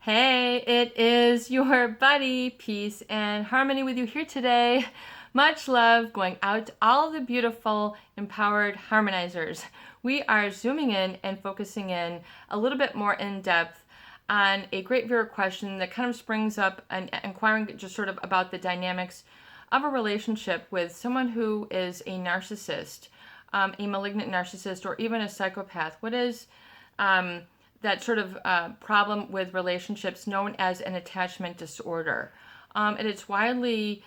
Hey, it is your buddy, Peace and Harmony with you here today. Much love going out to all the beautiful, empowered harmonizers. We are zooming in and focusing in a little bit more in depth on a great viewer question that kind of springs up and inquiring just sort of about the dynamics of a relationship with someone who is a narcissist, a malignant narcissist, or even a psychopath. What is that sort of problem with relationships known as an attachment disorder? And it's widely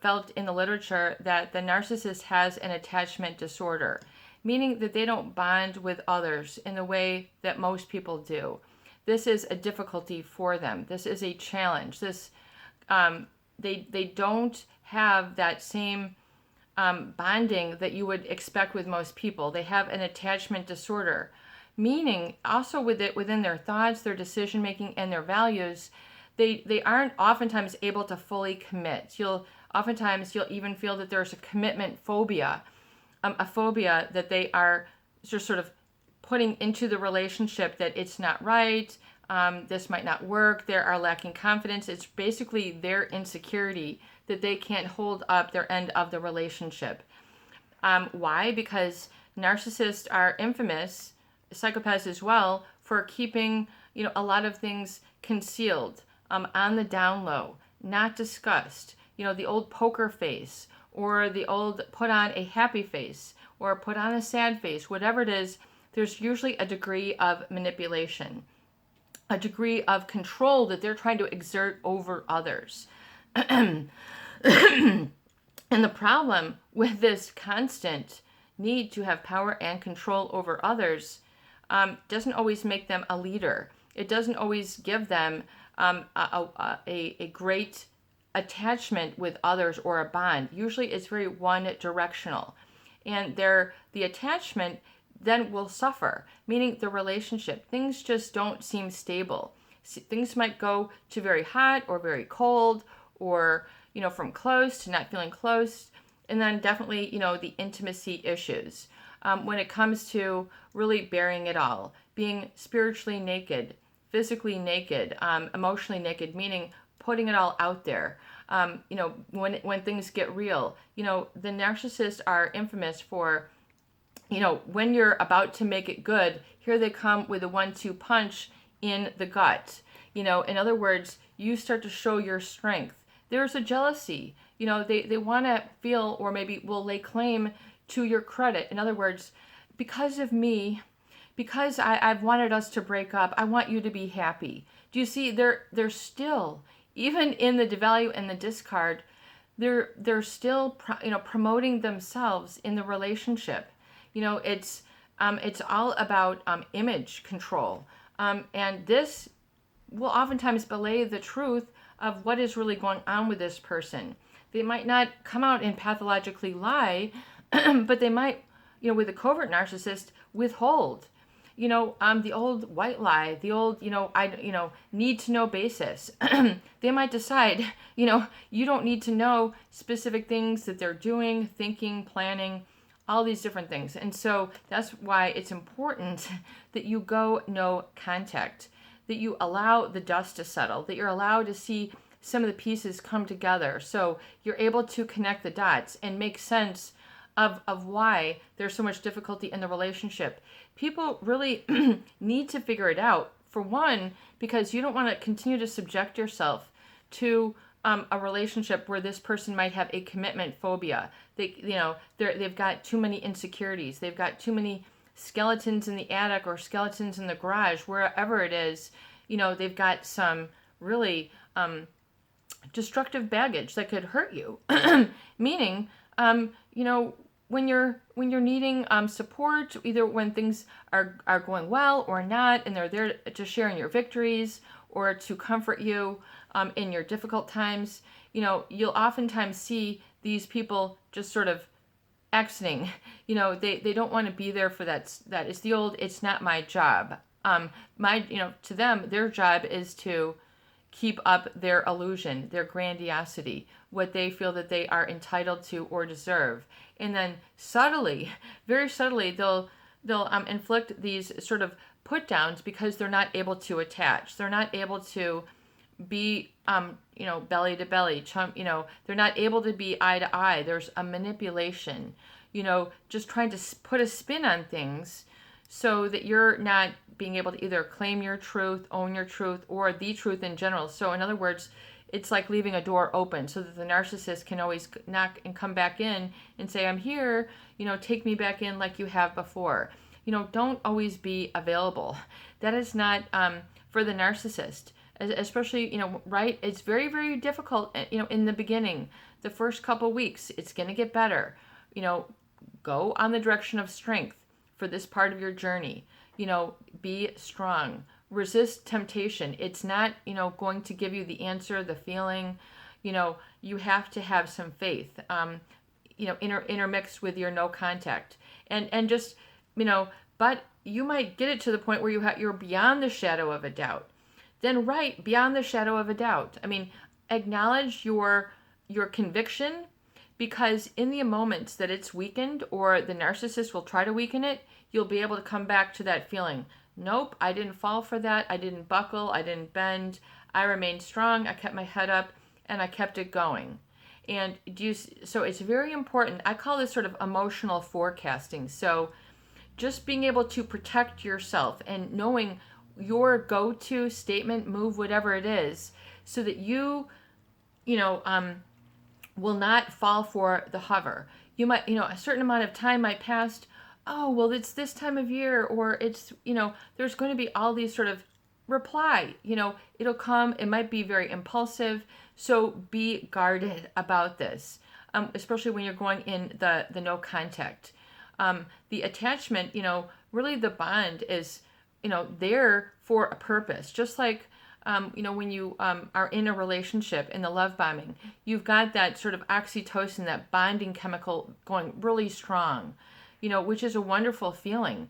felt in the literature that the narcissist has an attachment disorder, meaning that they don't bond with others in the way that most people do. This is a difficulty for them. This is a challenge. They don't have that same bonding that you would expect with most people. They have an attachment disorder, meaning also within their thoughts, their decision making, and their values, they aren't oftentimes able to fully commit. Oftentimes you'll even feel that there's a commitment phobia, a phobia that they are just sort of putting into the relationship, that it's not right, this might not work, they are lacking confidence. It's basically their insecurity that they can't hold up their end of the relationship. Why? Because narcissists are infamous, psychopaths as well, for keeping a lot of things concealed, on the down low, not discussed. The old poker face, or the old put on a happy face, or put on a sad face, whatever it is. There's usually a degree of manipulation, a degree of control that they're trying to exert over others. And the problem with this constant need to have power and control over others doesn't always make them a leader. It doesn't always give them a great attachment with others or a bond. Usually it's very one directional. And the attachment then will suffer, meaning the relationship. Things just don't seem stable. Things might go to very hot or very cold, or from close to not feeling close. And then definitely the intimacy issues. When it comes to really bearing it all, being spiritually naked, physically naked, emotionally naked, meaning putting it all out there. When things get real, the narcissists are infamous for, when you're about to make it good, here they come with a 1-2 punch in the gut. In other words, you start to show your strength. There's a jealousy. They want to feel, or maybe will lay claim to your credit. In other words, because of me, because I've wanted us to break up, I want you to be happy. Do you see? They're still, even in the devalue and the discard, they're still promoting themselves in the relationship. It's all about image control, and this will oftentimes belay the truth of what is really going on with this person. They might not come out and pathologically lie, but they might, with a covert narcissist, withhold. The old white lie, the old, need to know basis. They might decide, you don't need to know specific things that they're doing, thinking, planning, all these different things. And so that's why it's important that you go no contact, that you allow the dust to settle, that you're allowed to see some of the pieces come together, so you're able to connect the dots and make sense of why there's so much difficulty in the relationship. People really need to figure it out. For one, because you don't want to continue to subject yourself to a relationship where this person might have a commitment phobia. They've got too many insecurities. They've got too many skeletons in the attic or skeletons in the garage, wherever it is. They've got some really destructive baggage that could hurt you. Meaning, when you're needing support, either when things are going well or not, and they're there to share in your victories or to comfort you in your difficult times, you'll oftentimes see these people just sort of exiting. They don't want to be there for that. That is the old, it's not my job. To them, their job is to keep up their illusion, their grandiosity, what they feel that they are entitled to or deserve. And then subtly, very subtly, they'll inflict these sort of put downs because they're not able to attach. They're not able to be, belly to belly, they're not able to be eye to eye. There's a manipulation, just trying to put a spin on things so that you're not being able to either claim your truth, own your truth, or the truth in general. So in other words, it's like leaving a door open so that the narcissist can always knock and come back in and say, I'm here, take me back in like you have before. Don't always be available. That is not for the narcissist, especially, right? It's very, very difficult, in the beginning, the first couple weeks. It's going to get better. Go on the direction of strength for this part of your journey. Be strong. Resist temptation. It's not, going to give you the answer, the feeling. You have to have some faith, intermixed with your no contact. And just, but you might get it to the point where you're beyond the shadow of a doubt. Then right beyond the shadow of a doubt. Acknowledge your conviction, because in the moments that it's weakened or the narcissist will try to weaken it, you'll be able to come back to that feeling. Nope, I didn't fall for that. I didn't buckle. I didn't bend. I remained strong. I kept my head up and I kept it going. And so it's very important. I call this sort of emotional forecasting. So just being able to protect yourself and knowing your go-to statement, move, whatever it is, so that you will not fall for the hover. You might, a certain amount of time might pass. Oh, well, it's this time of year, or it's, there's going to be all these sort of reply, it'll come. It might be very impulsive. So be guarded about this, especially when you're going in the no contact. The attachment, really the bond is, there for a purpose. Just like, when you are in a relationship, in the love bombing, you've got that sort of oxytocin, that bonding chemical going really strong, which is a wonderful feeling.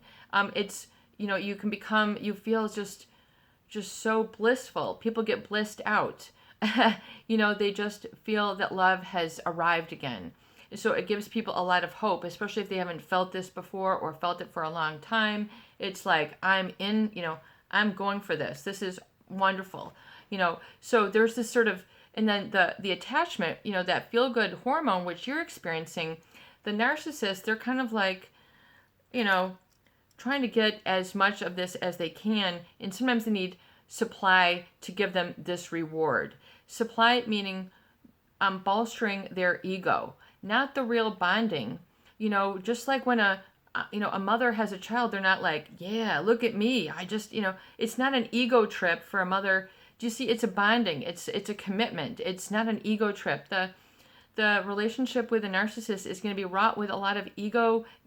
It's, you feel just so blissful. People get blissed out. They just feel that love has arrived again. So it gives people a lot of hope, especially if they haven't felt this before or felt it for a long time. It's like, I'm going for this. This is wonderful. So there's this sort of, and then the attachment, that feel-good hormone, which you're experiencing, the narcissist, they're kind of like, trying to get as much of this as they can. And sometimes they need supply to give them this reward. Supply meaning bolstering their ego, not the real bonding. Just like when a mother has a child, they're not like, yeah, look at me. I just, it's not an ego trip for a mother. Do you see? It's a bonding. It's a commitment. It's not an ego trip. The relationship with a narcissist is going to be wrought with a lot of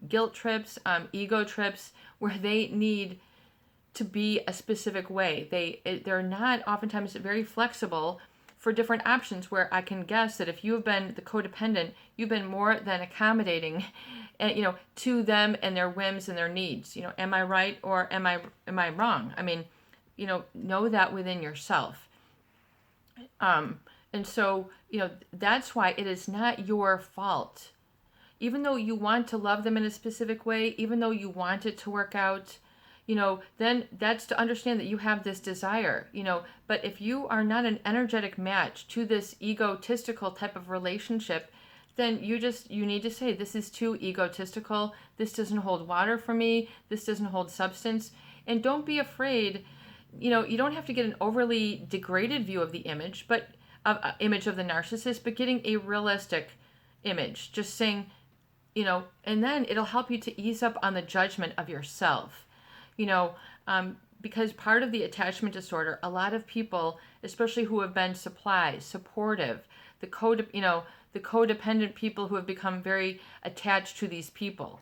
guilt trips, ego trips, where they need to be a specific way. They're not oftentimes very flexible for different options, where I can guess that if you've been the codependent, you've been more than accommodating, and to them and their whims and their needs. Am I right or am I wrong? Know that within yourself. And so, that's why it is not your fault. Even though you want to love them in a specific way, even though you want it to work out, then that's to understand that you have this desire, but if you are not an energetic match to this egotistical type of relationship, then you need to say, this is too egotistical. This doesn't hold water for me. This doesn't hold substance. And don't be afraid. You don't have to get an overly degraded view of the image, but image of the narcissist, but getting a realistic image, just saying, and then it'll help you to ease up on the judgment of yourself. Because part of the attachment disorder, a lot of people, especially who have been supportive, the codependent people who have become very attached to these people,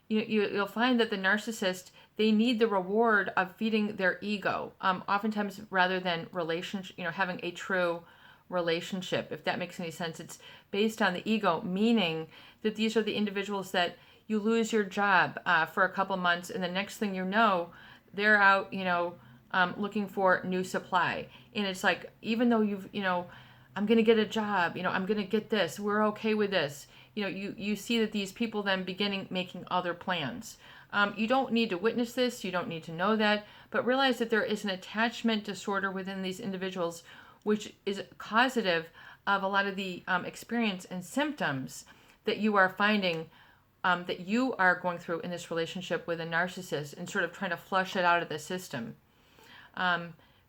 you'll find that the narcissist, they need the reward of feeding their ego, oftentimes rather than relationship, having a true relationship. If that makes any sense, it's based on the ego, meaning that these are the individuals that you lose your job for a couple months, and the next thing you know, they're out, looking for new supply. And it's like, even though I'm going to get a job, I'm going to get this, we're okay with this. You see that these people then making other plans. You don't need to witness this, you don't need to know that, but realize that there is an attachment disorder within these individuals, which is causative of a lot of the experience and symptoms that you are finding that you are going through in this relationship with a narcissist, and sort of trying to flush it out of the system.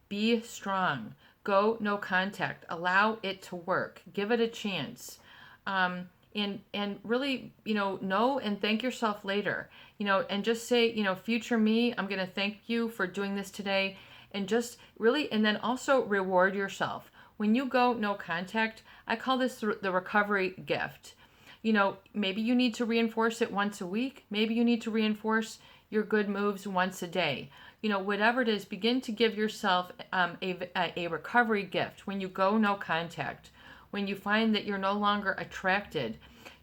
Be strong. Go no contact. Allow it to work. Give it a chance. And really, know and thank yourself later. And just say, future me, I'm going to thank you for doing this today. And just really, and then also reward yourself. When you go no contact, I call this the recovery gift. Maybe you need to reinforce it once a week. Maybe you need to reinforce your good moves once a day. Whatever it is, begin to give yourself a recovery gift when you go no contact, when you find that you're no longer attracted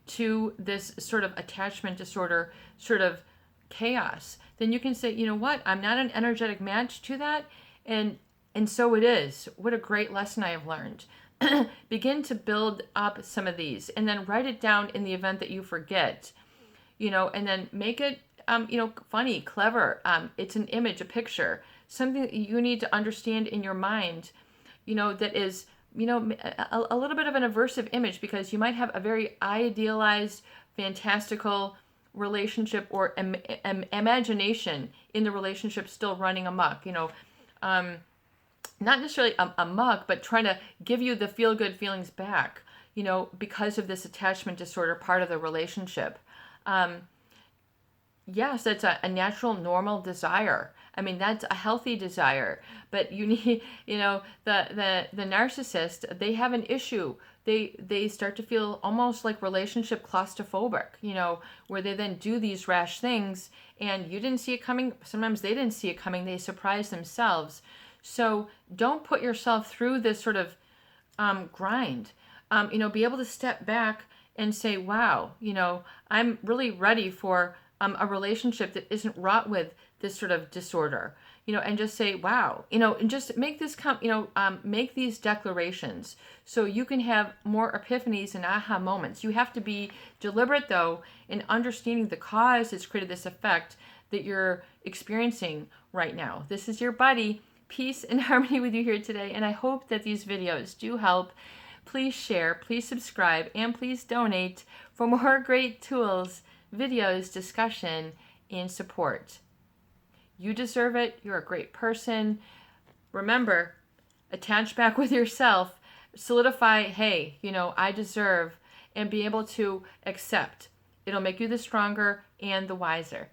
to this sort of attachment disorder, sort of chaos. Then you can say, you know what, I'm not an energetic match to that, and so it is. What a great lesson I have learned. Begin to build up some of these, and then write it down in the event that you forget, and then make it, funny, clever. It's an image, a picture, something that you need to understand in your mind, that is, a little bit of an aversive image, because you might have a very idealized, fantastical relationship, or imagination in the relationship still running amok, not necessarily amok, but trying to give you the feel-good feelings back, because of this attachment disorder part of the relationship. Yes, that's a natural, normal desire. I mean, that's a healthy desire. But you need, the narcissist, they have an issue. They start to feel almost like relationship claustrophobic, where they then do these rash things, and you didn't see it coming. Sometimes they didn't see it coming. They surprise themselves. So don't put yourself through this sort of grind. Be able to step back and say, wow, I'm really ready for a relationship that isn't wrought with this sort of disorder, and just say, wow, and just make this make these declarations so you can have more epiphanies and aha moments. You have to be deliberate, though, in understanding the cause that's created this effect that you're experiencing right now. This is your buddy. Peace and harmony with you here today, and I hope that these videos do help. Please share, please subscribe, and please donate for more great tools, videos, discussion, and support. You deserve it. You're a great person. Remember, attach back with yourself. Solidify, hey, I deserve, and be able to accept. It'll make you the stronger and the wiser.